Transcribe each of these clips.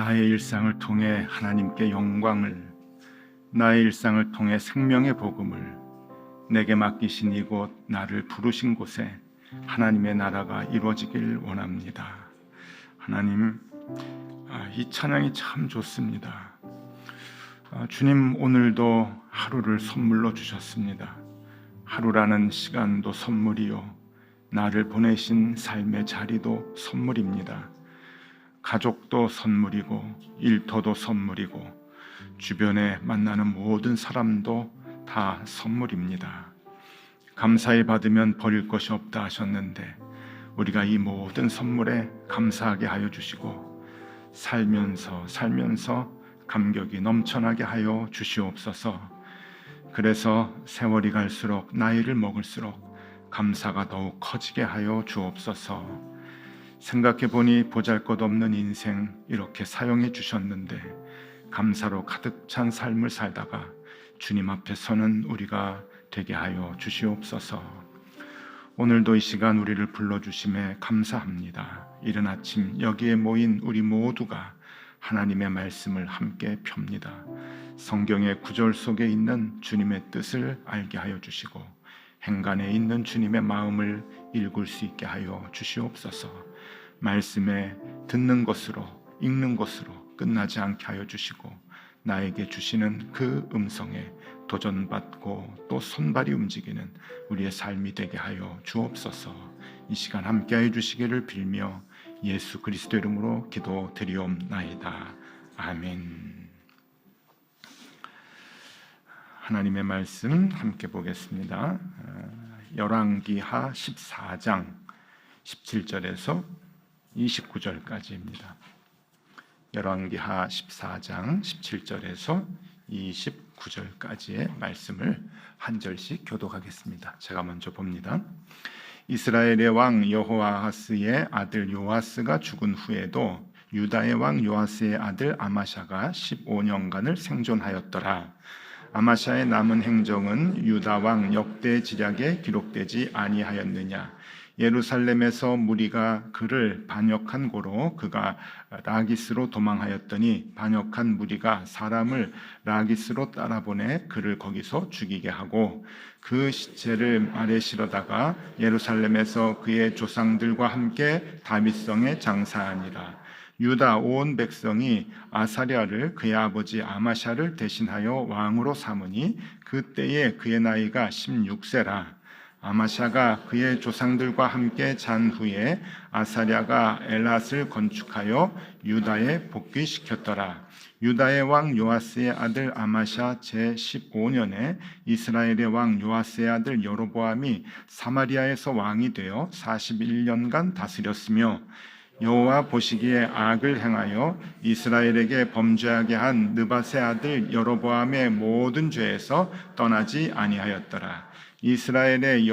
나의 일상을 통해 하나님께 영광을, 나의 일상을 통해 생명의 복음을, 내게 맡기신 이곳, 나를 부르신 곳에 하나님의 나라가 이루어지길 원합니다. 하나님, 이 찬양이 참 좋습니다. 주님, 오늘도 하루를 선물로 주셨습니다. 하루라는 시간도 선물이요, 나를 보내신 삶의 자리도 선물입니다. 가족도 선물이고, 일터도 선물이고, 주변에 만나는 모든 사람도 다 선물입니다. 감사히 받으면 버릴 것이 없다 하셨는데, 우리가 이 모든 선물에 감사하게 하여 주시고, 살면서 감격이 넘쳐나게 하여 주시옵소서. 그래서 세월이 갈수록, 나이를 먹을수록 감사가 더욱 커지게 하여 주옵소서. 생각해보니 보잘것없는 인생 이렇게 사용해 주셨는데, 감사로 가득 찬 삶을 살다가 주님 앞에 서는 우리가 되게 하여 주시옵소서. 오늘도 이 시간 우리를 불러주심에 감사합니다. 이른 아침 여기에 모인 우리 모두가 하나님의 말씀을 함께 펴니다. 성경의 구절 속에 있는 주님의 뜻을 알게 하여 주시고, 행간에 있는 주님의 마음을 읽을 수 있게 하여 주시옵소서. 말씀에 듣는 것으로, 읽는 것으로 끝나지 않게 하여 주시고, 나에게 주시는 그 음성에 도전받고 또 손발이 움직이는 우리의 삶이 되게 하여 주옵소서. 이 시간 함께하여 주시기를 빌며 예수 그리스도 이름으로 기도드리옵나이다. 아멘. 하나님의 말씀 함께 보겠습니다. 열왕기하 14장 17절에서 29절까지입니다. 열왕기하 14장 17절에서 29절까지의 말씀을 한 절씩 교독하겠습니다. 제가 먼저 봅니다. 이스라엘의 왕 여호아하스의 아들 요아스가 죽은 후에도 유다의 왕 요아스의 아들 아마샤가 15년간을 생존하였더라. 아마샤의 남은 행정은 유다 왕 역대지략에 기록되지 아니하였느냐. 예루살렘에서 무리가 그를 반역한 고로 그가 라기스로 도망하였더니, 반역한 무리가 사람을 라기스로 따라보내 그를 거기서 죽이게 하고, 그 시체를 말에 실어다가 예루살렘에서 그의 조상들과 함께 다윗성에 장사하니라. 유다 온 백성이 아사랴를 그의 아버지 아마샤를 대신하여 왕으로 삼으니, 그때에 그의 나이가 16세라. 아마샤가 그의 조상들과 함께 잔 후에 아사랴가 엘앗을 건축하여 유다에 복귀시켰더라. 유다의 왕 요아스의 아들 아마샤 제15년에 이스라엘의 왕 요아스의 아들 여로보암이 사마리아에서 왕이 되어 41년간 다스렸으며, 여호와 보시기에 악을 행하여 이스라엘에게 범죄하게 한 느밧의 아들 여로보암의 모든 죄에서 떠나지 아니하였더라. 이스라엘의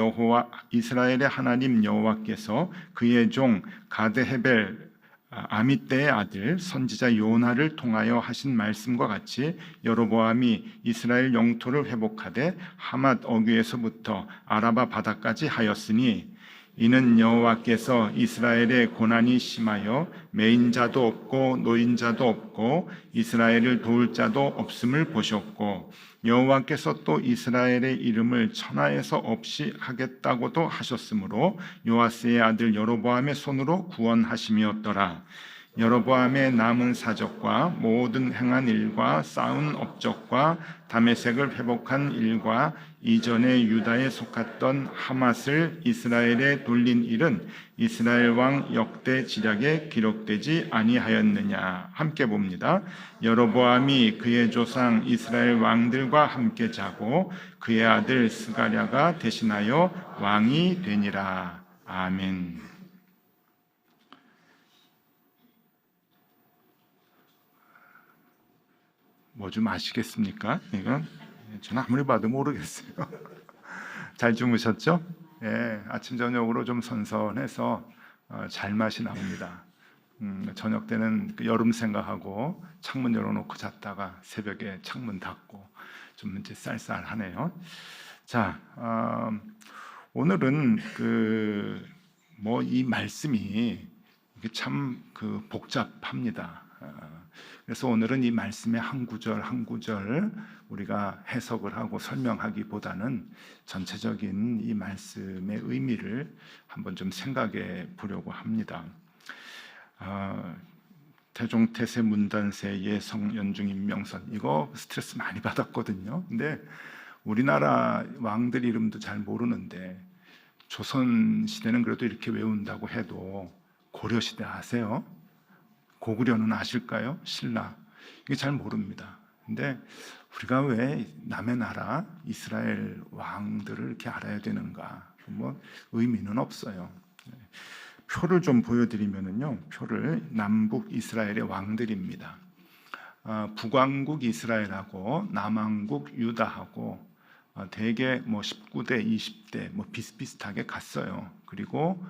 하나님 여호와께서 그의 종 가드헤벨 아미떼의 아들 선지자 요나를 통하여 하신 말씀과 같이 여로보암이 이스라엘 영토를 회복하되 하맛 어귀에서부터 아라바 바다까지 하였으니, 이는 여호와께서 이스라엘의 고난이 심하여 매인자도 없고 노인자도 없고 이스라엘을 도울 자도 없음을 보셨고, 여호와께서 또 이스라엘의 이름을 천하에서 없이 하겠다고도 하셨으므로 요아스의 아들 여로보암의 손으로 구원하심이었더라. 여로보암의 남은 사적과 모든 행한 일과 쌓은 업적과 다메섹을 회복한 일과 이전에 유다에 속했던 하맛을 이스라엘에 돌린 일은 이스라엘 왕 역대지략에 기록되지 아니하였느냐. 함께 봅니다. 여로보암이 그의 조상 이스라엘 왕들과 함께 자고 그의 아들 스가랴가 대신하여 왕이 되니라. 아멘. 뭐 좀 아시겠습니까? 이건 저는 아무리 봐도 모르겠어요. 잘 주무셨죠? 예, 아침 저녁으로 좀 선선해서 잘 맛이 납니다. 저녁 때는 그 여름 생각하고 창문 열어놓고 잤다가 새벽에 창문 닫고 좀 이제 쌀쌀하네요. 자, 오늘은 이 말씀이 참 복잡합니다. 그래서 오늘은 이 말씀의 한 구절 한 구절 우리가 해석을 하고 설명하기보다는 전체적인 이 말씀의 의미를 한번 좀 생각해 보려고 합니다. 태종태세 문단세 예성 연중 임명선, 이거 스트레스 많이 받았거든요. 근데 우리나라 왕들 이름도 잘 모르는데 조선 시대는 그래도 이렇게 외운다고 해도 고려 시대 아세요? 고구려는 아실까요? 신라. 이게 잘 모릅니다. 근데 우리가 왜 남의 나라 이스라엘 왕들을 이렇게 알아야 되는가? 뭐 의미는 없어요. 표를 좀 보여드리면은요, 표를 남북 이스라엘의 왕들입니다. 북왕국 이스라엘하고 남왕국 유다하고 대개 뭐 19대, 20대 뭐 비슷비슷하게 갔어요. 그리고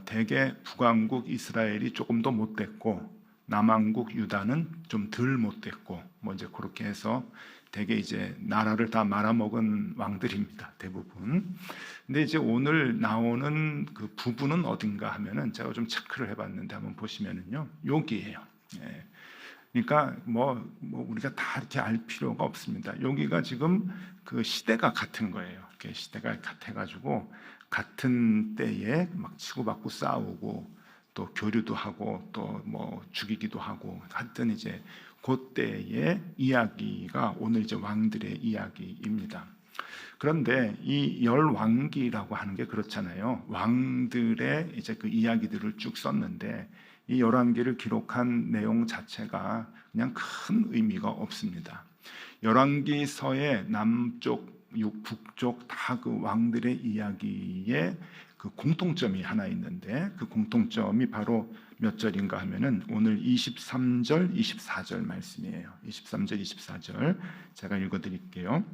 대개 북왕국 이스라엘이 조금 더 못됐고 남왕국 유다는 좀 덜 못됐고 뭐 이제 그렇게 해서 대개 이제 나라를 다 말아먹은 왕들입니다. 대부분. 근데 이제 오늘 나오는 그 부분은 어딘가 하면은 제가 좀 체크를 해봤는데 한번 보시면은요, 여기예요. 예. 그러니까 뭐 우리가 다 이렇게 알 필요가 없습니다. 여기가 지금 그 시대가 같은 거예요. 이렇게 시대가 같아가지고 같은 때에 막 치고받고 싸우고 또 교류도 하고 또 뭐 죽이기도 하고 하여튼 이제 그때의 이야기가 오늘 이제 왕들의 이야기입니다. 그런데 이 열왕기라고 하는 게 그렇잖아요. 왕들의 이제 그 이야기들을 쭉 썼는데 이 열왕기를 기록한 내용 자체가 그냥 큰 의미가 없습니다. 열왕기서의 남쪽, 북쪽 다 그 왕들의 이야기에 그 공통점이 하나 있는데 그 공통점이 바로 몇 절인가 하면은 오늘 23절, 24절 말씀이에요. 23절, 24절 제가 읽어드릴게요.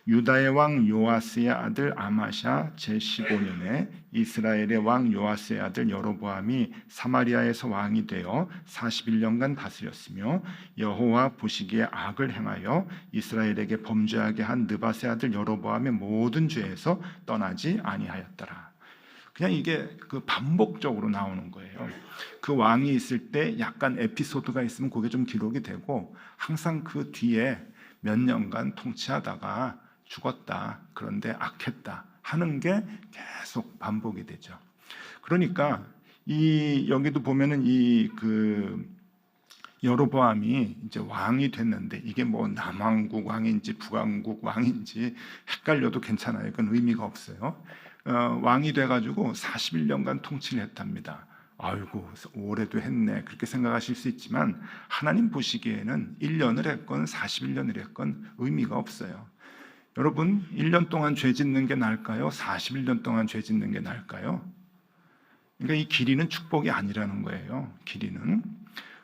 유다의 왕 요아스의 아들 아마샤 제15년에 이스라엘의 왕 요아스의 아들 여로보암이 사마리아에서 왕이 되어 41년간 다스렸으며 여호와 보시기에 악을 행하여 이스라엘에게 범죄하게 한 느밧의 아들 여로보암의 모든 죄에서 떠나지 아니하였더라. 그냥 이게 그 반복적으로 나오는 거예요. 그 왕이 있을 때 약간 에피소드가 있으면 그게 좀 기록이 되고 항상 그 뒤에 몇 년간 통치하다가 죽었다. 그런데 악했다 하는 게 계속 반복이 되죠. 그러니까 이 여기도 보면은 이 그 여로보암이 이제 왕이 됐는데 이게 뭐 남왕국 왕인지 북왕국 왕인지 헷갈려도 괜찮아요. 그건 의미가 없어요. 왕이 돼가지고 41년간 통치를 했답니다. 아이고 오래도 했네 그렇게 생각하실 수 있지만 하나님 보시기에는 1년을 했건 41년을 했건 의미가 없어요. 여러분 1년 동안 죄 짓는 게 나을까요? 41년 동안 죄 짓는 게 나을까요? 그러니까 이 길이는 축복이 아니라는 거예요. 길이는.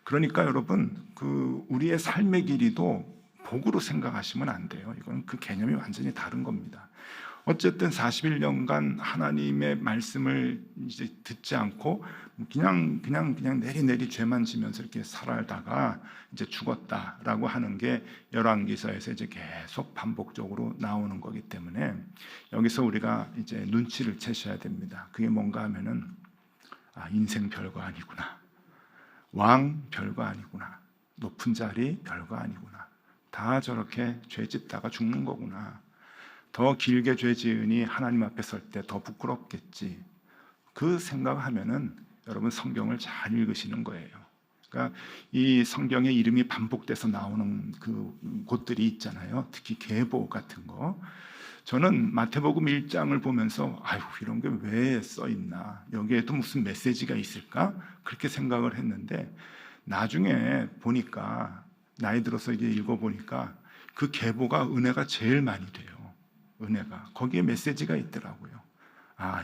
그러니까 여러분 그 우리의 삶의 길이도 복으로 생각하시면 안 돼요. 이건 그 개념이 완전히 다른 겁니다. 어쨌든 41년간 하나님의 말씀을 이제 듣지 않고 그냥 내리내리 죄만 지면서 이렇게 살아다가 이제 죽었다라고 하는 게 열왕기서에서 이제 계속 반복적으로 나오는 거기 때문에 여기서 우리가 이제 눈치를 채셔야 됩니다. 그게 뭔가 하면은 인생 별거 아니구나. 왕 별거 아니구나. 높은 자리 별거 아니구나. 다 저렇게 죄 짓다가 죽는 거구나. 더 길게 죄 지으니 하나님 앞에 설 때 더 부끄럽겠지. 그 생각하면은 여러분 성경을 잘 읽으시는 거예요. 그러니까 이 성경에 이름이 반복돼서 나오는 그 곳들이 있잖아요. 특히 계보 같은 거. 저는 마태복음 1장을 보면서 아유 이런 게 왜 써 있나? 여기에도 무슨 메시지가 있을까? 그렇게 생각을 했는데 나중에 보니까 나이 들어서 이제 읽어보니까 그 계보가 은혜가 제일 많이 돼요. 은혜가 거기에 메시지가 있더라고요.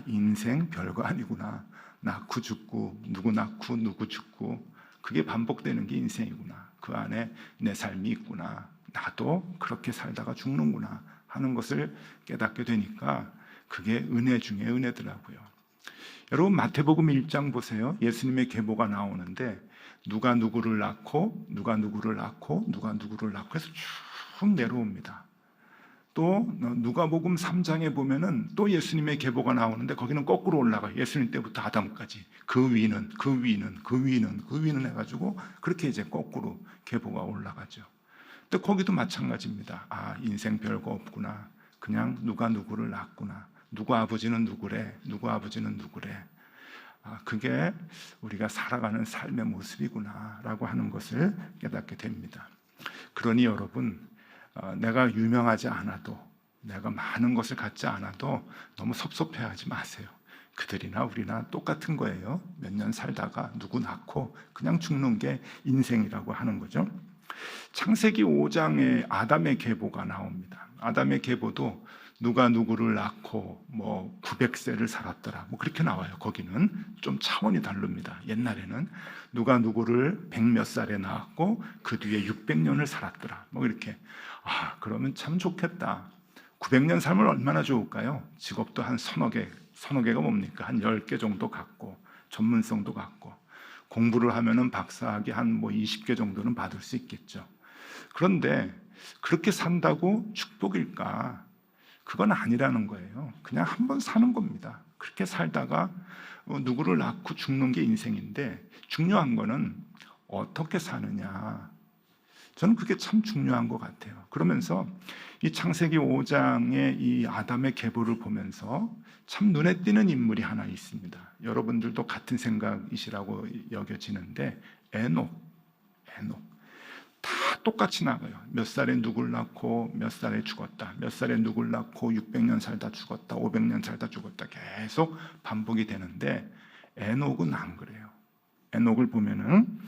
인생 별거 아니구나. 낳고 죽고 누구 낳고 누구 죽고 그게 반복되는 게 인생이구나. 그 안에 내 삶이 있구나. 나도 그렇게 살다가 죽는구나 하는 것을 깨닫게 되니까 그게 은혜 중에 은혜더라고요. 여러분 마태복음 1장 보세요. 예수님의 계보가 나오는데 누가 누구를 낳고 누가 누구를 낳고 누가 누구를 낳고 해서 쭉 내려옵니다. 또 누가복음 3장에 보면은 또 예수님의 계보가 나오는데 거기는 거꾸로 올라가요. 예수님 때부터 아담까지 그 위는 그 위는 그 위는 그 위는 해가지고 그렇게 이제 거꾸로 계보가 올라가죠. 또 거기도 마찬가지입니다. 아, 인생 별거 없구나. 그냥 누가 누구를 낳았구나. 누구 아버지는 누구래. 누구 아버지는 누구래. 아, 그게 우리가 살아가는 삶의 모습이구나라고 하는 것을 깨닫게 됩니다. 그러니 여러분, 내가 유명하지 않아도, 내가 많은 것을 갖지 않아도 너무 섭섭해하지 마세요. 그들이나 우리나 똑같은 거예요. 몇 년 살다가 누구 낳고 그냥 죽는 게 인생이라고 하는 거죠. 창세기 5장에 아담의 계보가 나옵니다. 아담의 계보도 누가 누구를 낳고 뭐 900세를 살았더라, 뭐 그렇게 나와요. 거기는 좀 차원이 다릅니다. 옛날에는 누가 누구를 100몇 살에 낳았고 그 뒤에 600년을 살았더라, 뭐 이렇게. 아, 그러면 참 좋겠다. 900년 살면 얼마나 좋을까요? 직업도 한 서너 개가 뭡니까? 한 10개 정도 갖고, 전문성도 갖고, 공부를 하면은 박사학위 한 뭐 20개 정도는 받을 수 있겠죠. 그런데 그렇게 산다고 축복일까? 그건 아니라는 거예요. 그냥 한 번 사는 겁니다. 그렇게 살다가 누구를 낳고 죽는 게 인생인데, 중요한 거는 어떻게 사느냐. 저는 그게 참 중요한 것 같아요. 그러면서 이 창세기 5장의 이 아담의 계보를 보면서 참 눈에 띄는 인물이 하나 있습니다. 여러분들도 같은 생각이시라고 여겨지는데, 에녹. 다 똑같이 나가요. 몇 살에 누굴 낳고 몇 살에 죽었다. 몇 살에 누굴 낳고 600년 살다 죽었다. 500년 살다 죽었다. 계속 반복이 되는데, 에녹은 안 그래요. 에녹을 보면은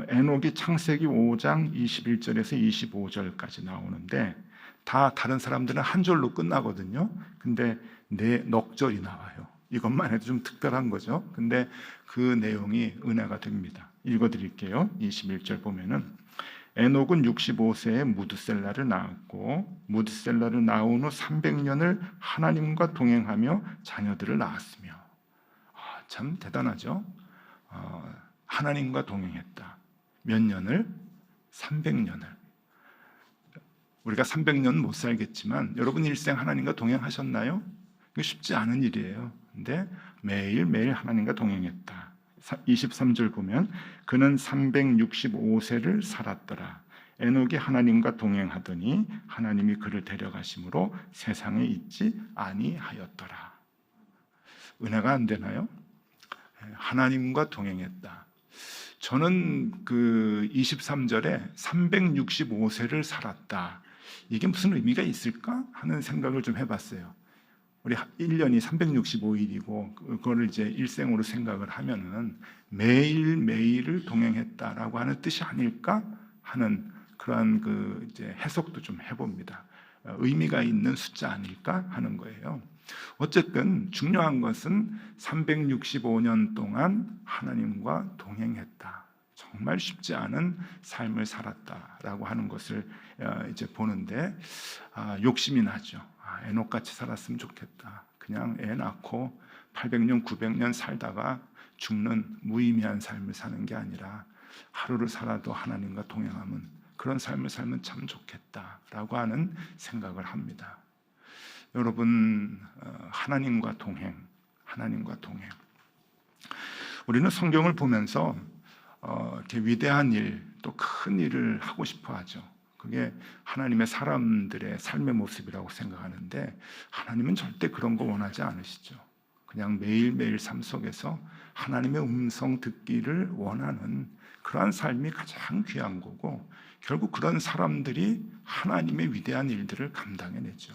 에녹이 창세기 5장 21절에서 25절까지 나오는데, 다 다른 사람들은 한 절로 끝나거든요. 근데 네 넉절이 나와요. 이것만 해도 좀 특별한 거죠. 근데 그 내용이 은혜가 됩니다. 읽어드릴게요. 21절 보면은, 에녹은 65세에 무드셀라를 낳았고 무드셀라를 낳은 후 300년을 하나님과 동행하며 자녀들을 낳았으며. 참 대단하죠. 하나님과 동행했다. 몇 년을? 300년을. 우리가 300년 못 살겠지만 여러분 일생 하나님과 동행하셨나요? 이거 쉽지 않은 일이에요. 근데 매일매일 하나님과 동행했다. 23절 보면, 그는 365세를 살았더라. 에녹이 하나님과 동행하더니 하나님이 그를 데려가심으로 세상에 있지 아니하였더라. 은혜가 안 되나요? 하나님과 동행했다. 저는 그 23절에 365세를 살았다, 이게 무슨 의미가 있을까 하는 생각을 좀 해봤어요. 우리 1년이 365일이고 그거를 이제 일생으로 생각을 하면은 매일매일을 동행했다라고 하는 뜻이 아닐까 하는 그러한 그 이제 해석도 좀 해봅니다. 의미가 있는 숫자 아닐까 하는 거예요. 어쨌든 중요한 것은 365년 동안 하나님과 동행했다. 정말 쉽지 않은 삶을 살았다라고 하는 것을 이제 보는데, 욕심이 나죠. 에녹같이 살았으면 좋겠다. 그냥 애 낳고 800년, 900년 살다가 죽는 무의미한 삶을 사는 게 아니라 하루를 살아도 하나님과 동행하면, 그런 삶을 살면 참 좋겠다라고 하는 생각을 합니다. 여러분, 하나님과 동행. 우리는 성경을 보면서 이렇게 위대한 일, 또 큰 일을 하고 싶어 하죠. 그게 하나님의 사람들의 삶의 모습이라고 생각하는데, 하나님은 절대 그런 거 원하지 않으시죠. 그냥 매일매일 삶 속에서 하나님의 음성 듣기를 원하는 그러한 삶이 가장 귀한 거고, 결국 그런 사람들이 하나님의 위대한 일들을 감당해내죠.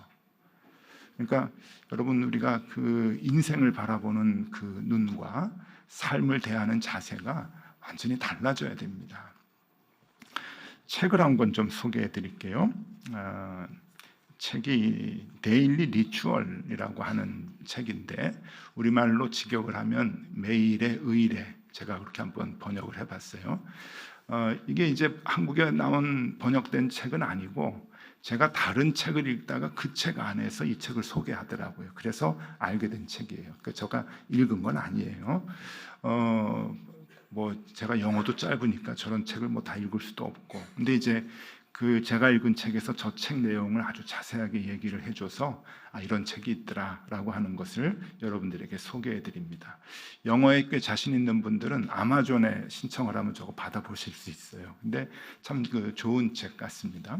그러니까 여러분, 우리가 그 인생을 바라보는 그 눈과 삶을 대하는 자세가 완전히 달라져야 됩니다. 책을 한 권 좀 소개해 드릴게요. 책이 데일리 리추얼이라고 하는 책인데, 우리말로 직역을 하면 매일의 의례, 제가 그렇게 한번 번역을 해봤어요. 이게 이제 한국에 나온 번역된 책은 아니고, 제가 다른 책을 읽다가 그 책 안에서 이 책을 소개하더라고요. 그래서 알게 된 책이에요. 그러니까 제가 읽은 건 아니에요. 뭐 제가 영어도 짧으니까 저런 책을 뭐 다 읽을 수도 없고, 근데 이제 그 제가 읽은 책에서 저 책 내용을 아주 자세하게 얘기를 해줘서 이런 책이 있더라라고 하는 것을 여러분들에게 소개해 드립니다. 영어에 꽤 자신 있는 분들은 아마존에 신청을 하면 저거 받아보실 수 있어요. 근데 참 그 좋은 책 같습니다.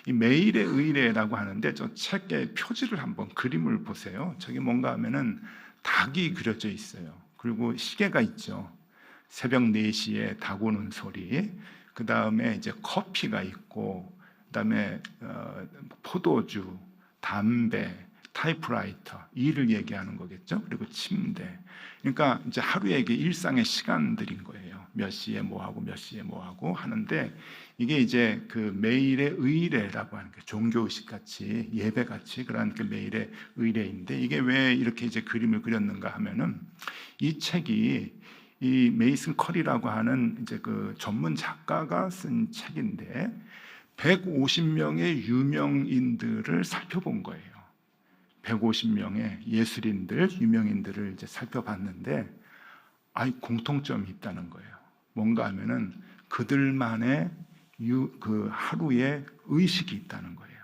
이 매일의 의례라고 하는데 저 책의 표지를 한번 그림을 보세요. 저게 뭔가 하면은 닭이 그려져 있어요. 그리고 시계가 있죠. 새벽 4시에 닭 우는 소리. 그 다음에 이제 커피가 있고, 그 다음에 포도주, 담배, 타이프라이터, 일을 얘기하는 거겠죠. 그리고 침대. 그러니까 이제 하루에 이게 일상의 시간들인 거예요. 몇 시에 뭐 하고 몇 시에 뭐 하고 하는데, 이게 이제 그 매일의 의례라고 하는 게 종교의식 같이 예배 같이 그런 그 매일의 의례인데, 이게 왜 이렇게 이제 그림을 그렸는가 하면은 이 책이 이 메이슨 커리라고 하는 이제 그 전문 작가가 쓴 책인데 150명의 유명인들을 살펴본 거예요. 150명의 예술인들, 유명인들을 이제 살펴봤는데 공통점이 있다는 거예요. 뭔가 하면은 그들만의 그 하루의 의식이 있다는 거예요.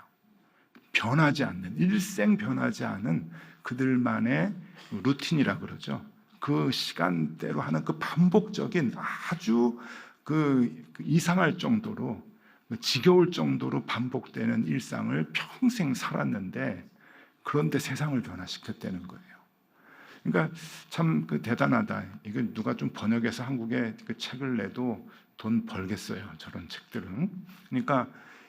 변하지 않는, 일생 변하지 않은 그들만의 루틴이라 그러죠. 그 시간대로 하는 그 반복적인 아주 그 이상할 정도로 지겨울 정도로 반복되는 일상을 평생 살았는데 그런데 세상을 변화시켰다는 거예요. 그러니까 참 그 대단하다. 이거 누가 좀 번역해서 한국에 그 책을 내도 돈 벌겠어요. 저런 책들은. 그러니까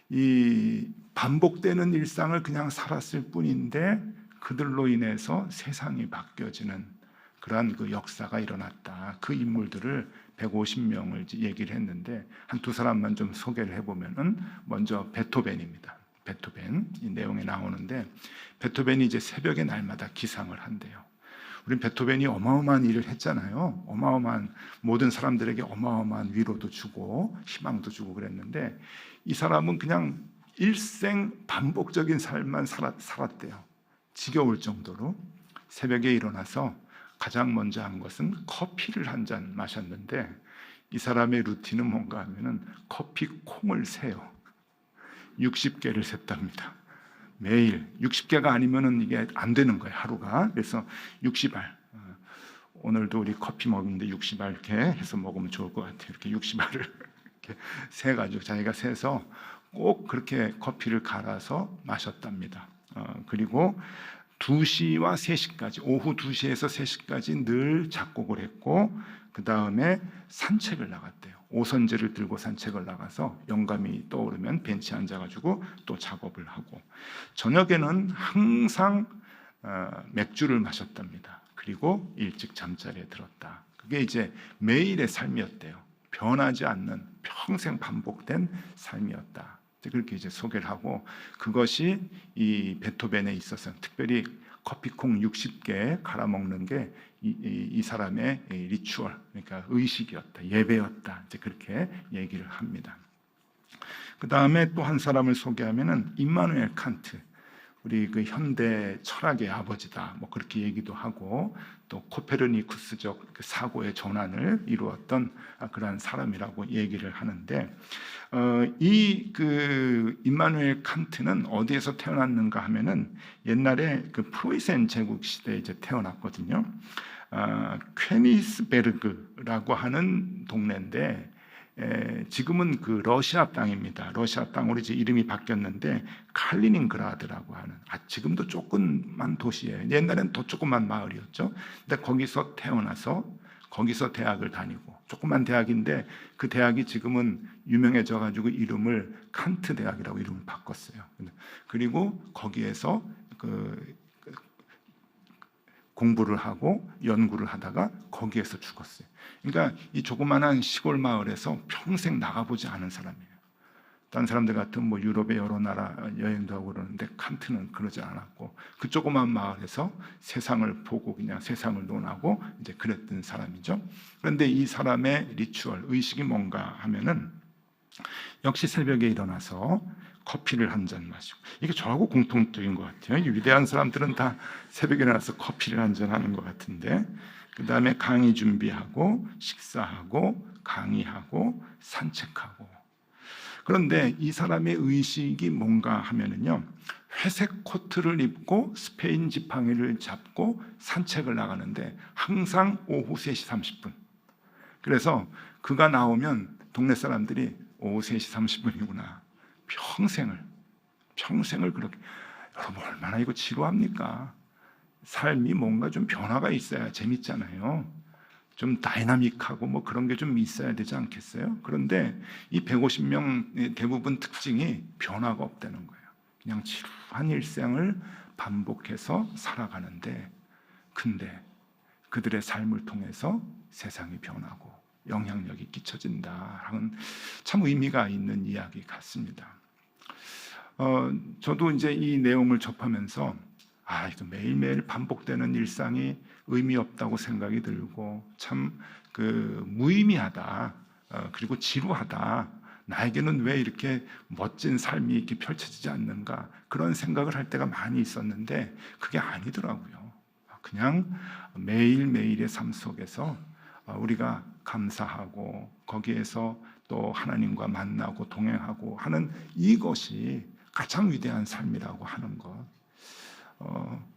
이 반복되는 일상을 그냥 살았을 뿐인데 그들로 인해서 세상이 바뀌어지는 그러한 그 역사가 일어났다. 그 인물들을 150명을 얘기를 했는데 한두 사람만 좀 소개를 해보면은 먼저 베토벤입니다. 베토벤 이 내용에 나오는데 베토벤이 이제 새벽에 날마다 기상을 한대요. 우린 베토벤이 어마어마한 일을 했잖아요. 어마어마한 모든 사람들에게 어마어마한 위로도 주고 희망도 주고 그랬는데 이 사람은 그냥 일생 반복적인 삶만 살았대요. 지겨울 정도로 새벽에 일어나서 가장 먼저 한 것은 커피를 한 잔 마셨는데 이 사람의 루틴은 뭔가 하면은 커피 콩을 세요. 60개를 셌답니다. 매일 60개가 아니면은 이게 안 되는 거예요, 하루가. 그래서 60알. 오늘도 우리 커피 먹는데 60알 이렇게 해서 먹으면 좋을 것 같아요. 이렇게 60알을 이렇게 세 가지고 자기가 세서 꼭 그렇게 커피를 갈아서 마셨답니다. 그리고 2시와 3시까지, 오후 2시에서 3시까지 늘 작곡을 했고, 그 다음에 산책을 나갔대요. 오선지를 들고 산책을 나가서 영감이 떠오르면 벤치에 앉아가지고 또 작업을 하고, 저녁에는 항상 맥주를 마셨답니다. 그리고 일찍 잠자리에 들었다. 그게 이제 매일의 삶이었대요. 변하지 않는 평생 반복된 삶이었다. 그렇게 이제 소개를 하고, 그것이 이 베토벤에 있어서 특별히 커피콩 60개 갈아 먹는 게 이 사람의 리추얼, 그러니까 의식이었다, 예배였다. 이제 그렇게 얘기를 합니다. 그 다음에 또 한 사람을 소개하면은 임마누엘 칸트, 우리 그 현대 철학의 아버지다, 뭐 그렇게 얘기도 하고, 또 코페르니쿠스적 그 사고의 전환을 이루었던 그러한 사람이라고 얘기를 하는데, 이 그 임마누엘 칸트는 어디에서 태어났는가 하면은 옛날에 그 프로이센 제국 시대에 이제 태어났거든요. 퀘니스베르그라고 하는 동네인데 지금은 그 러시아 땅입니다. 러시아 땅으로 이제 이름이 바뀌었는데 칼리닝그라드라고 하는 지금도 조그만 도시예요. 옛날엔 더 조그만 마을이었죠. 근데 거기서 태어나서 거기서 대학을 다니고, 조그만 대학인데 그 대학이 지금은 유명해져 가지고 이름을 칸트 대학이라고 이름을 바꿨어요. 그리고 거기에서 공부를 하고 연구를 하다가 거기에서 죽었어요. 그러니까 이 조그마한 시골 마을에서 평생 나가보지 않은 사람이에요. 다른 사람들 같은 뭐 유럽의 여러 나라 여행도 하고 그러는데 칸트는 그러지 않았고 그 조그만 마을에서 세상을 보고 그냥 세상을 논하고 이제 그랬던 사람이죠. 그런데 이 사람의 리추얼, 의식이 뭔가 하면은 역시 새벽에 일어나서 커피를 한 잔 마시고, 이게 저하고 공통적인 것 같아요. 이 위대한 사람들은 다 새벽에 일어나서 커피를 한 잔 하는 것 같은데, 그 다음에 강의 준비하고 식사하고 강의하고 산책하고, 그런데 이 사람의 의식이 뭔가 하면은요, 회색 코트를 입고 스페인 지팡이를 잡고 산책을 나가는데 항상 오후 3시 30분. 그래서 그가 나오면 동네 사람들이 오후 3시 30분이구나. 평생을 그렇게. 여러분, 얼마나 이거 지루합니까? 삶이 뭔가 좀 변화가 있어야 재밌잖아요. 좀 다이나믹하고 뭐 그런 게 좀 있어야 되지 않겠어요? 그런데 이 150명 대부분 특징이 변화가 없다는 거예요. 그냥 지루한 일생을 반복해서 살아가는데, 근데 그들의 삶을 통해서 세상이 변하고 영향력이 끼쳐진다 하는 참 의미가 있는 이야기 같습니다. 저도 이제 이 내용을 접하면서 이거 매일매일 반복되는 일상이 의미 없다고 생각이 들고 참 무의미하다. 그리고 지루하다. 나에게는 왜 이렇게 멋진 삶이 이렇게 펼쳐지지 않는가, 그런 생각을 할 때가 많이 있었는데 그게 아니더라고요. 그냥 매일매일의 삶 속에서 우리가 감사하고 거기에서 또 하나님과 만나고 동행하고 하는 이것이 가장 위대한 삶이라고 하는 것.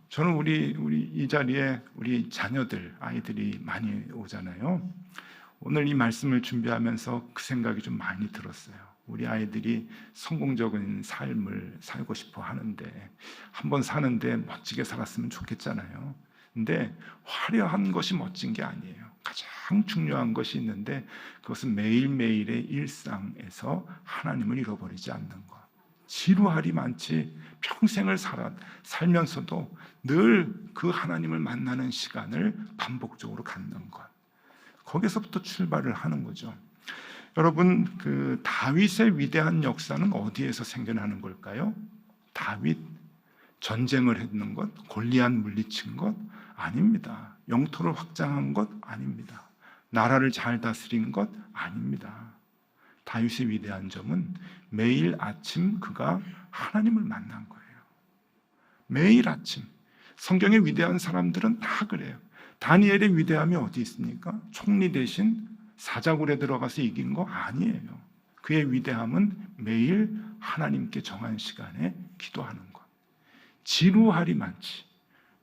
저는 우리 이 자리에 우리 자녀들, 아이들이 많이 오잖아요. 오늘 이 말씀을 준비하면서 그 생각이 좀 많이 들었어요. 우리 아이들이 성공적인 삶을 살고 싶어 하는데, 한번 사는데 멋지게 살았으면 좋겠잖아요. 근데 화려한 것이 멋진 게 아니에요. 가장 중요한 것이 있는데, 그것은 매일매일의 일상에서 하나님을 잃어버리지 않는 것. 지루할이 많지 평생을 살면서도 늘 그 하나님을 만나는 시간을 반복적으로 갖는 것. 거기서부터 출발을 하는 거죠. 여러분, 그 다윗의 위대한 역사는 어디에서 생겨나는 걸까요? 다윗 전쟁을 했는 것, 골리앗 물리친 것 아닙니다. 영토를 확장한 것 아닙니다. 나라를 잘 다스린 것 아닙니다. 다윗의 위대한 점은 매일 아침 그가 하나님을 만난 거예요. 매일 아침. 성경의 위대한 사람들은 다 그래요. 다니엘의 위대함이 어디 있습니까? 총리 대신 사자굴에 들어가서 이긴 거 아니에요. 그의 위대함은 매일 하나님께 정한 시간에 기도하는 것. 지루할이 많지,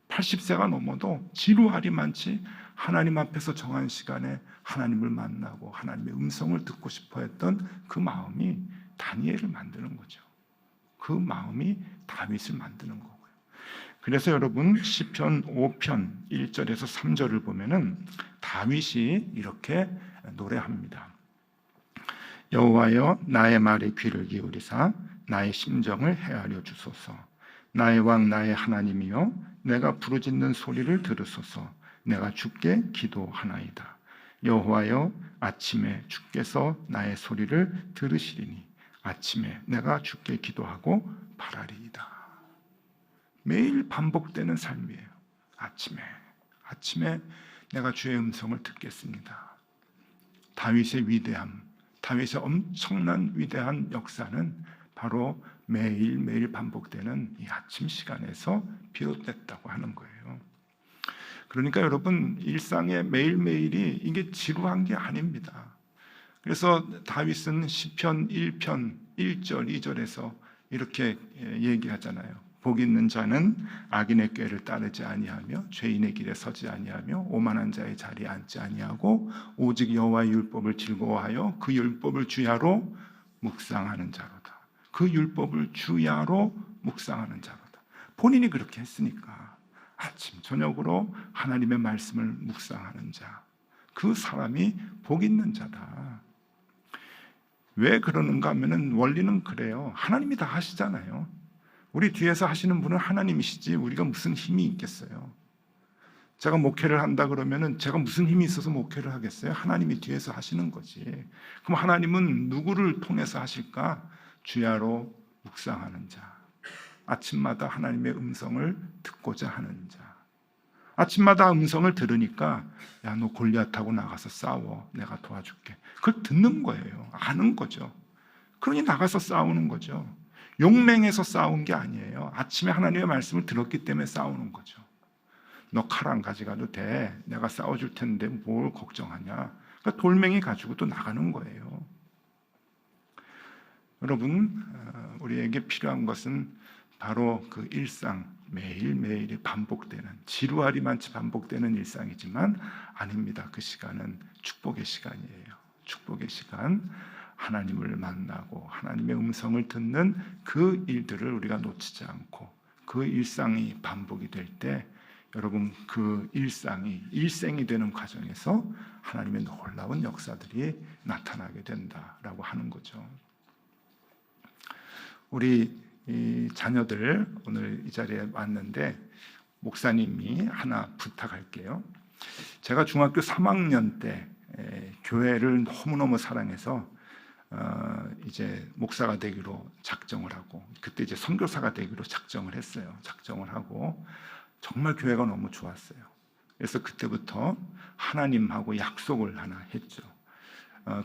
80세가 넘어도 지루할이 많지, 하나님 앞에서 정한 시간에 하나님을 만나고 하나님의 음성을 듣고 싶어 했던 그 마음이 다니엘을 만드는 거죠. 그 마음이 다윗을 만드는 거고요. 그래서 여러분, 시편 5편 1절에서 3절을 보면은 다윗이 이렇게 노래합니다. 여호와여, 나의 말에 귀를 기울이사 나의 심정을 헤아려 주소서. 나의 왕 나의 하나님이여, 내가 부르짖는 소리를 들으소서. 내가 주께 기도하나이다. 여호와여, 아침에 주께서 나의 소리를 들으시리니 아침에 내가 주께 기도하고 바라리이다. 매일 반복되는 삶이에요. 아침에 내가 주의 음성을 듣겠습니다. 다윗의 위대함, 다윗의 엄청난 위대한 역사는 바로 매일매일 반복되는 이 아침 시간에서 비롯됐다고 하는 거예요. 그러니까 여러분, 일상의 매일매일이 이게 지루한 게 아닙니다. 그래서 다윗은 시편 1편 1절 2절에서 이렇게 얘기하잖아요. 복 있는 자는 악인의 꾀를 따르지 아니하며 죄인의 길에 서지 아니하며 오만한 자의 자리에 앉지 아니하고 오직 여호와의 율법을 즐거워하여 그 율법을 주야로 묵상하는 자로다. 그 율법을 주야로 묵상하는 자로다. 본인이 그렇게 했으니까 아침 저녁으로 하나님의 말씀을 묵상하는 자, 그 사람이 복 있는 자다. 왜 그러는가 하면은 원리는 그래요. 하나님이 다 하시잖아요. 우리 뒤에서 하시는 분은 하나님이시지 우리가 무슨 힘이 있겠어요. 제가 목회를 한다 그러면은 제가 무슨 힘이 있어서 목회를 하겠어요? 하나님이 뒤에서 하시는 거지. 그럼 하나님은 누구를 통해서 하실까? 주야로 묵상하는 자, 아침마다 하나님의 음성을 듣고자 하는 자. 아침마다 음성을 들으니까 야, 너 골리앗하고 나가서 싸워. 내가 도와줄게. 그걸 듣는 거예요. 아는 거죠. 그러니 나가서 싸우는 거죠. 용맹해서 싸운 게 아니에요. 아침에 하나님의 말씀을 들었기 때문에 싸우는 거죠. 너 칼 안 가져가도 돼. 내가 싸워줄 텐데 뭘 걱정하냐. 그러니까 돌멩이 가지고 또 나가는 거예요. 여러분, 우리에게 필요한 것은 바로 그 일상, 매일매일이 반복되는, 지루하리만치 반복되는 일상이지만 아닙니다. 그 시간은 축복의 시간이에요. 축복의 시간, 하나님을 만나고 하나님의 음성을 듣는 그 일들을 우리가 놓치지 않고 그 일상이 반복이 될 때, 여러분, 그 일상이 일생이 되는 과정에서 하나님의 놀라운 역사들이 나타나게 된다라고 하는 거죠. 우리 이 자녀들 오늘 이 자리에 왔는데 목사님이 하나 부탁할게요. 제가 중학교 3학년 때 교회를 너무너무 사랑해서 이제 목사가 되기로 작정을 하고, 그때 이제 선교사가 되기로 작정을 했어요. 작정을 하고 정말 교회가 너무 좋았어요. 그래서 그때부터 하나님하고 약속을 하나 했죠.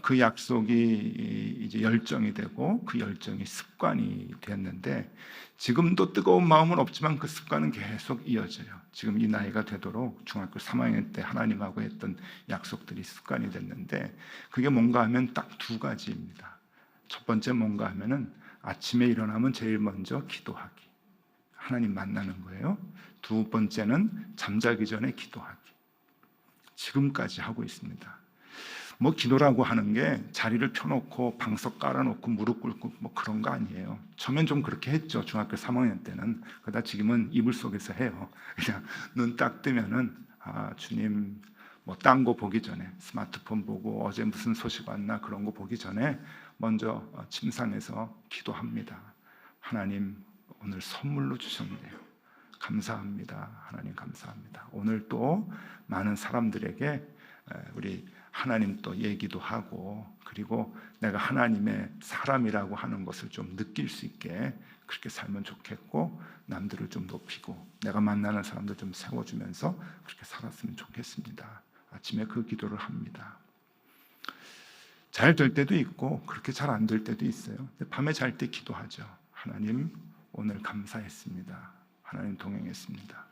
그 약속이 이제 열정이 되고 그 열정이 습관이 됐는데, 지금도 뜨거운 마음은 없지만 그 습관은 계속 이어져요. 지금 이 나이가 되도록 중학교 3학년 때 하나님하고 했던 약속들이 습관이 됐는데, 그게 뭔가 하면 딱 두 가지입니다. 첫 번째 뭔가 하면은 아침에 일어나면 제일 먼저 기도하기, 하나님 만나는 거예요. 두 번째는 잠자기 전에 기도하기. 지금까지 하고 있습니다. 뭐 기도라고 하는 게 자리를 펴놓고 방석 깔아놓고 무릎 꿇고 뭐 그런 거 아니에요. 처음엔 좀 그렇게 했죠. 중학교 3학년 때는. 그러다 지금은 이불 속에서 해요. 그냥 눈 딱 뜨면은 주님, 뭐 딴 거 보기 전에, 스마트폰 보고 어제 무슨 소식 왔나 그런 거 보기 전에 먼저 침상에서 기도합니다. 하나님, 오늘 선물로 주셨네요. 감사합니다. 하나님 감사합니다. 오늘 또 많은 사람들에게 우리 하나님 또 얘기도 하고, 그리고 내가 하나님의 사람이라고 하는 것을 좀 느낄 수 있게 그렇게 살면 좋겠고, 남들을 좀 높이고 내가 만나는 사람들 좀 세워주면서 그렇게 살았으면 좋겠습니다. 아침에 그 기도를 합니다. 잘 될 때도 있고 그렇게 잘 안 될 때도 있어요. 밤에 잘 때 기도하죠. 하나님, 오늘 감사했습니다. 하나님 동행했습니다.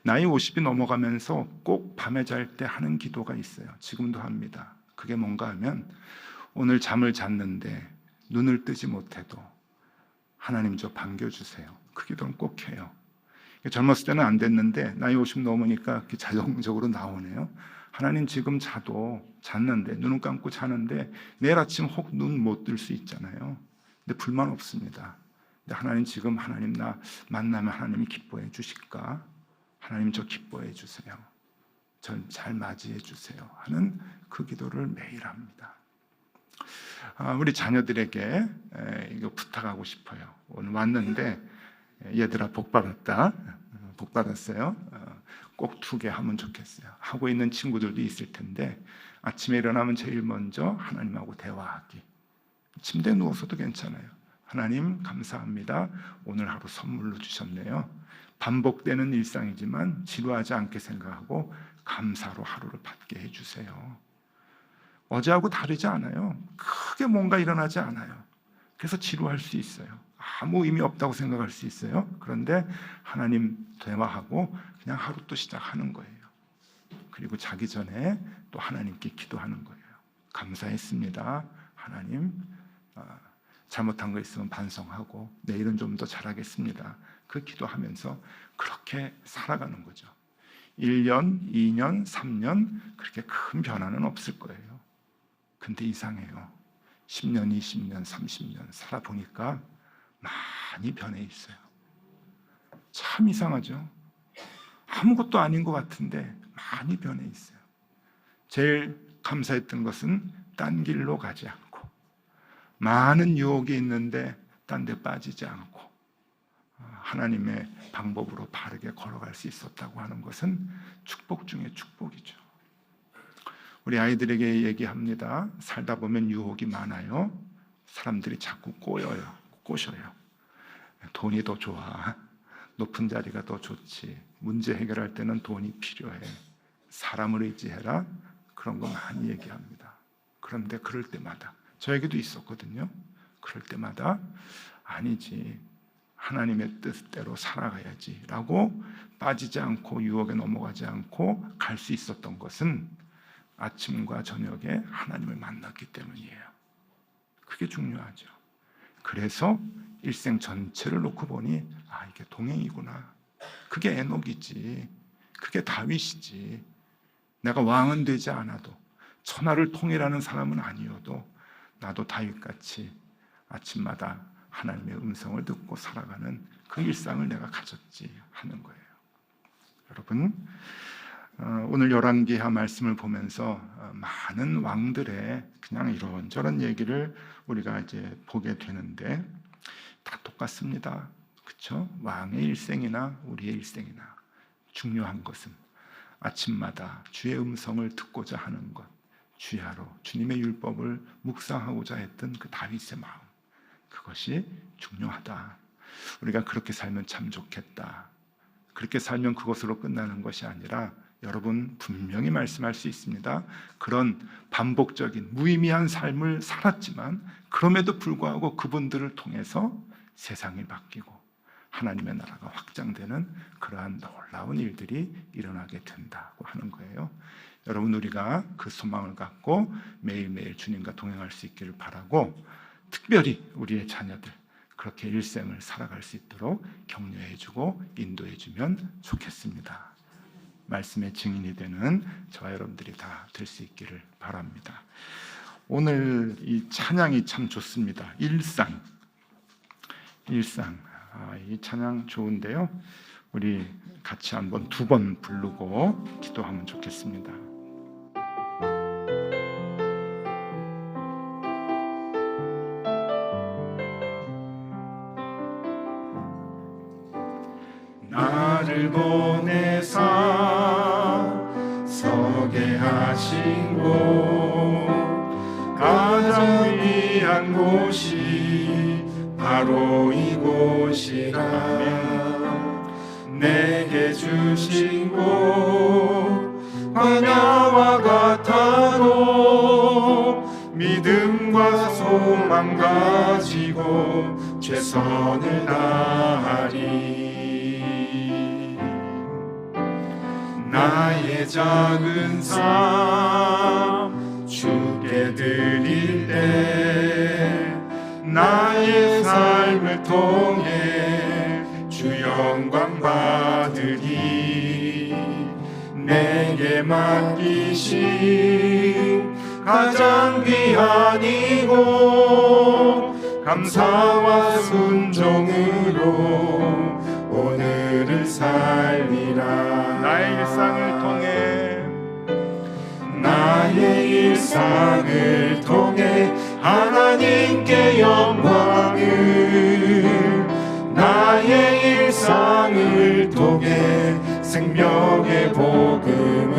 나이 50이 넘어가면서 꼭 밤에 잘 때 하는 기도가 있어요. 지금도 합니다. 그게 뭔가 하면, 오늘 잠을 잤는데 눈을 뜨지 못해도 하나님 저 반겨주세요. 그 기도는 꼭 해요. 젊었을 때는 안 됐는데 나이 50 넘으니까 자동적으로 나오네요. 하나님, 지금 잤는데, 눈을 감고 자는데 내일 아침 혹 눈 못 뜰 수 있잖아요. 근데 불만 없습니다. 근데 하나님, 지금 하나님 나 만나면 하나님이 기뻐해 주실까? 하나님 저 기뻐해 주세요. 절 잘 맞이해 주세요. 하는 그 기도를 매일 합니다. 우리 자녀들에게 이거 부탁하고 싶어요. 오늘 왔는데 얘들아 복 받았다. 복 받았어요. 꼭 2개 하면 좋겠어요. 하고 있는 친구들도 있을 텐데, 아침에 일어나면 제일 먼저 하나님하고 대화하기. 침대에 누워서도 괜찮아요. 하나님 감사합니다. 오늘 하루 선물로 주셨네요. 반복되는 일상이지만 지루하지 않게 생각하고 감사로 하루를 받게 해주세요. 어제하고 다르지 않아요. 크게 뭔가 일어나지 않아요. 그래서 지루할 수 있어요. 아무 의미 없다고 생각할 수 있어요. 그런데 하나님 대화하고 그냥 하루 또 시작하는 거예요. 그리고 자기 전에 또 하나님께 기도하는 거예요. 감사했습니다. 하나님, 잘못한 거 있으면 반성하고 내일은 좀 더 잘하겠습니다. 그 기도하면서 그렇게 살아가는 거죠. 1년, 2년, 3년 그렇게 큰 변화는 없을 거예요. 근데 이상해요. 10년, 20년, 30년 살아보니까 많이 변해 있어요. 참 이상하죠. 아무것도 아닌 것 같은데 많이 변해 있어요. 제일 감사했던 것은 딴 길로 가지 않고, 많은 유혹이 있는데 딴 데 빠지지 않고 하나님의 방법으로 바르게 걸어갈 수 있었다고 하는 것은 축복 중에 축복이죠. 우리 아이들에게 얘기합니다. 살다 보면 유혹이 많아요. 사람들이 자꾸 꼬셔요. 돈이 더 좋아. 높은 자리가 더 좋지. 문제 해결할 때는 돈이 필요해. 사람을 의지해라. 그런 거 많이 얘기합니다. 그런데 그럴 때마다, 저에게도 있었거든요. 그럴 때마다 아니지, 하나님의 뜻대로 살아가야지 라고 빠지지 않고 유혹에 넘어가지 않고 갈 수 있었던 것은 아침과 저녁에 하나님을 만났기 때문이에요. 그게 중요하죠. 그래서 일생 전체를 놓고 보니 이게 동행이구나. 그게 에녹이지. 그게 다윗이지. 내가 왕은 되지 않아도, 천하를 통일하는 사람은 아니어도 나도 다윗같이 아침마다 하나님의 음성을 듣고 살아가는 그 일상을 내가 가졌지 하는 거예요. 여러분, 오늘 열왕기하 말씀을 보면서 많은 왕들의 그냥 이런저런 얘기를 우리가 이제 보게 되는데 다 똑같습니다. 그렇죠? 왕의 일생이나 우리의 일생이나 중요한 것은 아침마다 주의 음성을 듣고자 하는 것, 주야로 주님의 율법을 묵상하고자 했던 그 다윗의 마음, 그것이 중요하다. 우리가 그렇게 살면 참 좋겠다. 그렇게 살면 그것으로 끝나는 것이 아니라 여러분 분명히 말씀할 수 있습니다. 그런 반복적인 무의미한 삶을 살았지만 그럼에도 불구하고 그분들을 통해서 세상이 바뀌고 하나님의 나라가 확장되는 그러한 놀라운 일들이 일어나게 된다고 하는 거예요. 여러분, 우리가 그 소망을 갖고 매일매일 주님과 동행할 수 있기를 바라고, 특별히 우리의 자녀들 그렇게 일생을 살아갈 수 있도록 격려해주고 인도해주면 좋겠습니다. 말씀의 증인이 되는 저와 여러분들이 다 될 수 있기를 바랍니다. 오늘 이 찬양이 참 좋습니다. 일상. 이 찬양 좋은데요, 우리 같이 한번 2번 부르고 기도하면 좋겠습니다. 나를 보내사 서게 하신 곳, 가장 위한 곳이 바로 이곳이라. 내게 주신 곳 광야와 같아도 믿음과 소망 가지고 최선을 다하리. 나의 작은 삶 주께 드릴 때 나의 삶을 통해 주 영광 받으리. 내게 맡기신 가장 귀한 이곳, 감사와 순종으로 오늘을 살리라. 나의 일상을 통해, 나의 일상을 통해 하나님께 영광을, 나의 일상을 통해 생명의 복음을,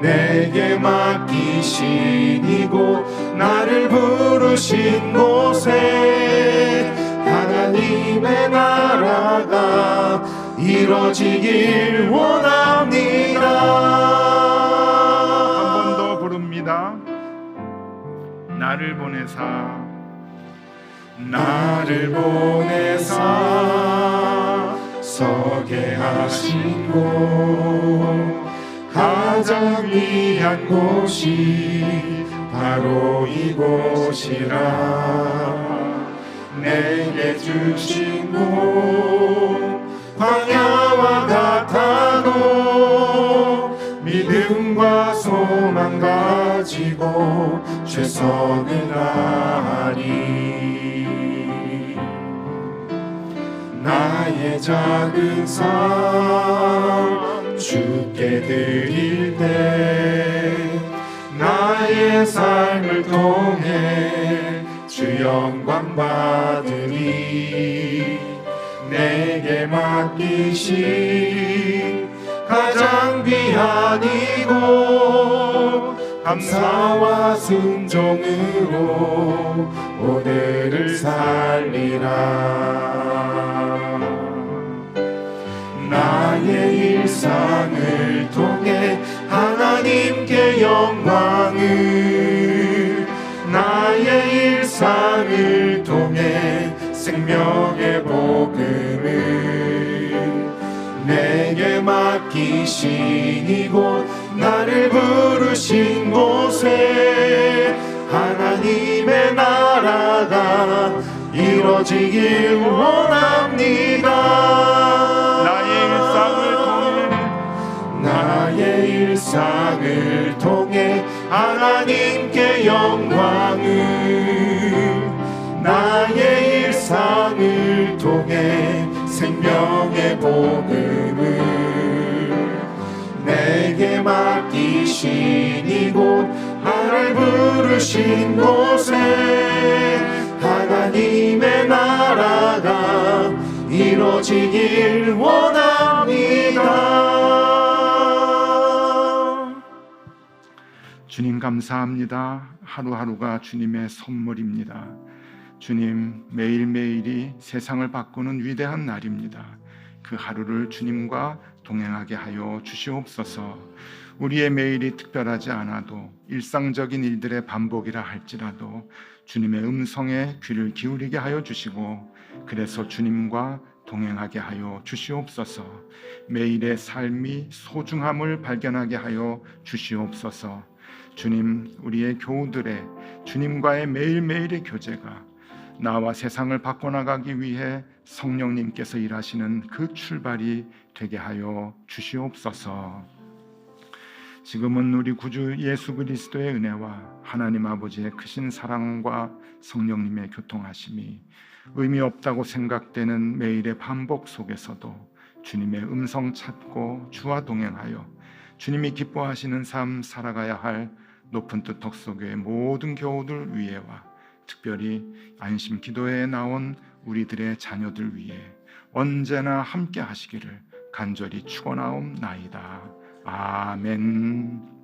내게 맡기신 이곳, 나를 부르신 곳에 하나님의 나라가 이루어지길 원합니다. 한 번 더 부릅니다. 나를 보내사, 나를 보내사 서게 하신 곳, 가장 위한 곳이 바로 이곳이라. 내게 주신 곳 광야와 같아도 믿음과 소망 가지고 최선을 다하리. 나의 작은 삶 주께 드릴 때 나의 삶을 통해 주 영광 받으리. 내게 맡기신 가장 귀한 이곳, 감사와 순종으로 오늘을 살리라. 나의 일상을 통해 하나님께 영광을, 나의 일상을 통해 생명의 복음을, 내게 맡기신 이곳, 나를 부르신 곳에 하나님의 나라가 이뤄지길 원합니다. 나의 일상을 통해 하나님께 영광을, 나의 일상을 통해 생명의 복음을 내게 맡기신 이곳, 나를 부르신 곳에 하나님의 나라가 이루어지길 원합니다. 주님 감사합니다. 하루하루가 주님의 선물입니다. 주님, 매일매일이 세상을 바꾸는 위대한 날입니다. 그 하루를 주님과 동행하게 하여 주시옵소서. 우리의 매일이 특별하지 않아도 일상적인 일들의 반복이라 할지라도 주님의 음성에 귀를 기울이게 하여 주시고, 그래서 주님과 동행하게 하여 주시옵소서. 매일의 삶이 소중함을 발견하게 하여 주시옵소서. 주님, 우리의 교우들의 주님과의 매일매일의 교제가 나와 세상을 바꿔나가기 위해 성령님께서 일하시는 그 출발이 되게 하여 주시옵소서. 지금은 우리 구주 예수 그리스도의 은혜와 하나님 아버지의 크신 사랑과 성령님의 교통하심이 의미 없다고 생각되는 매일의 반복 속에서도 주님의 음성 찾고 주와 동행하여 주님이 기뻐하시는 삶 살아가야 할 높은 뜻 덕소교의 모든 교우들 위에와 특별히 안심 기도회에 나온 우리들의 자녀들 위해 언제나 함께 하시기를 간절히 축원하옵나이다. 아멘.